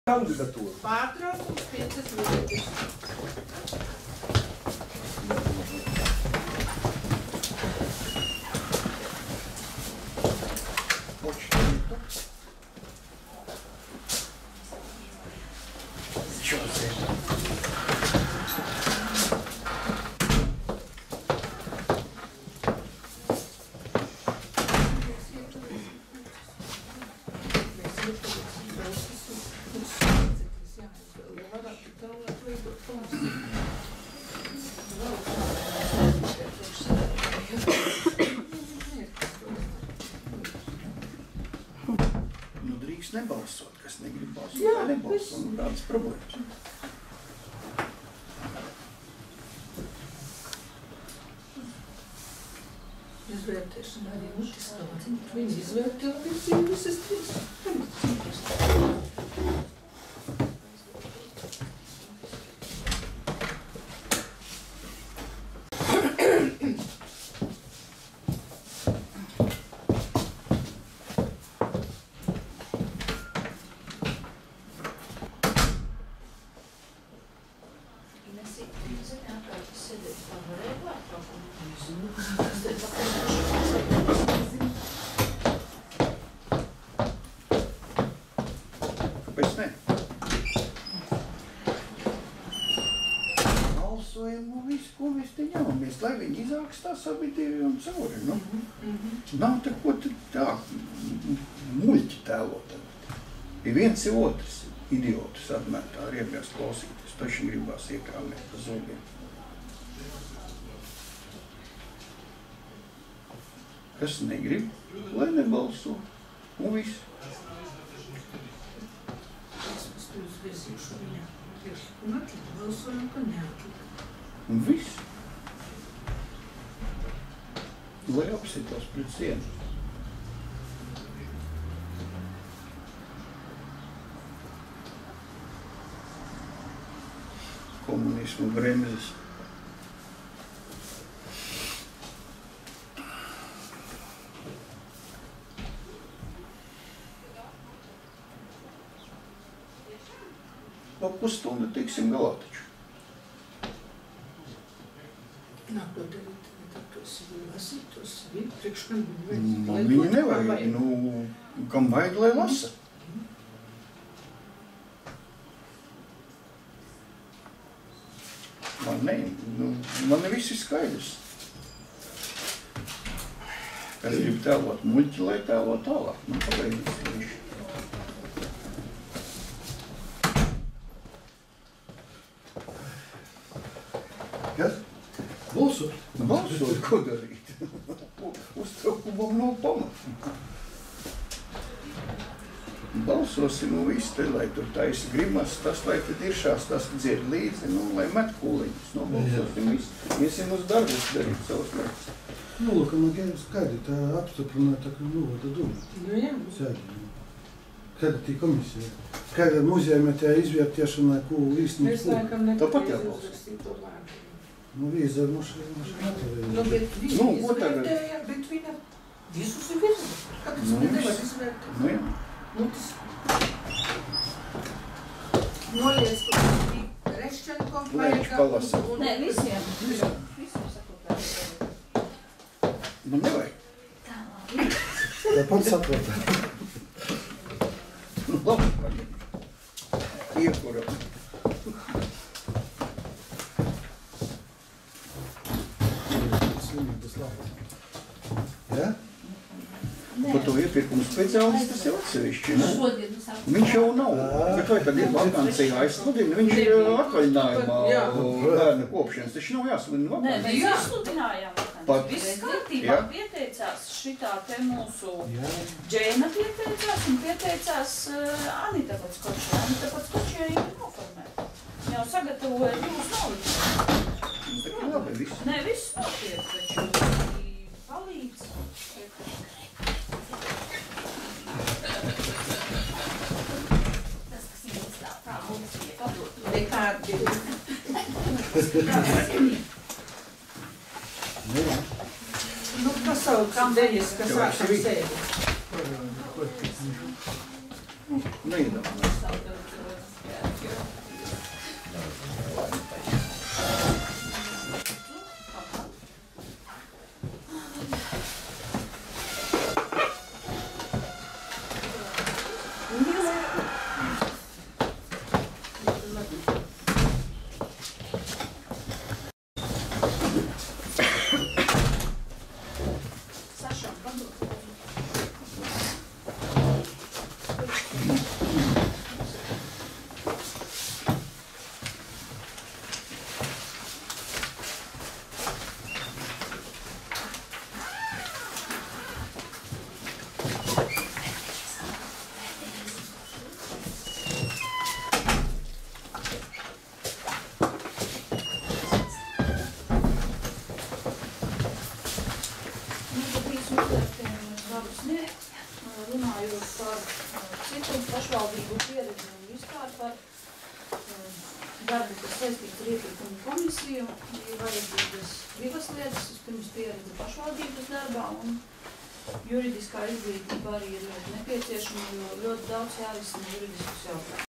Kandidatūru. Pārtraukums 5 minūtes. Nu, drīkst nebalsot, kas negrib balsot, vai nebalsot, un kādas problēmas. Izvērtēšana arī mutiskā. Viņi izvērtē objektīvi visas trīs. Kāpēc ne? Balsojam un visu, ko mēs te ņemamies, lai viņi izākstās abi divi un cauri, nu. Nav te ko tā muļķi tēlot. Ir viens ir otrs idiotus atmētā riebjās klausīties, taču gribās iekrāmēt pa zobiem. Kas negrib, lai nebalso, un viss. Un viss. Lai apsitos pret sienu. Komunismu bremzes. Pa pusstundu tiksim galā taču. Nāko darīt, tad tos lasīt, tos priekškam. Viņi nevajag, nu, kam vajag, lai lasa. Man ne viss ir skaidrs. Kas grib tēlot muļķi, lai tēlot tālāk. Nu, pagaidīs viņš. Kas? Balsot? Balsot, ko darīt? Uztraukumam nav pamata. Balsosim un viss te, lai tur taisa grimas, tas, lai te diršās, tas dzied līdzi, nu, lai met kūliņus. Nu, balsosim viss. Iesim uz darbus darīt savus lietas. Nu, lūk, man skaidri tā apstiprināt, ka novada doma. Nu, jā. Sēdi. Kāda tī komisija? Kāda muzejuma tā izvērtēšanā, ko īstenībā? Mēs laikam Tāpat nepareizi jābalso. uzrakstīt to vārdu. Nu, vīza mašana nepareizi. Nu, bet viņi Nu, ko tagad? izvērtēja, bet viņa visus ir virza. Kāpēc viņi nevar izvērtēt? Nu, jā. Nu, tas... Noliec to Reščenko Lēņš palasa. Nē, visiem. Visiem sakot. Man nevajag. Tāpat saprotā. Nu, labi, paņem. Iekuram. Slimības labi. Ja? Par to iepirkumu speciālistu tas jau atsevišķi, ne? Šodien nu sāku. Viņš jau nav. Bet vai tad ir vakansija aizsludina? Viņš ir atvaļinājumā bērnu kopšanas. Taču nav jāsludina Nē, vakansija. mēs izsludinājām Pat- vakanci. Viss kārtībā Jā. pieteicās šitā te mūsu Džēna pieteicās un pieteicās Anita Patskočē. Anita Patskočē ir noformēta. Jau sagatavoja divus nolikumus. Nu, tā ir labi viss. Nē, viss notiek, taču viņi palīdz. Tas, kas ir tā mums ir padot. Nekādi. Nu, pasauc dejas, kas sākam sēdi. Neiedomājās. pašvaldību pieredzi un vispār par darbu, kas saistīts ar iepirkumu komisiju. Ir vajadzīgas divas lietas, vispirms pieredze pašvaldības darbā un juridiskā izglītība arī ir ļoti nepieciešama, jo ļoti daudz jārisina juridiskus jautājumus.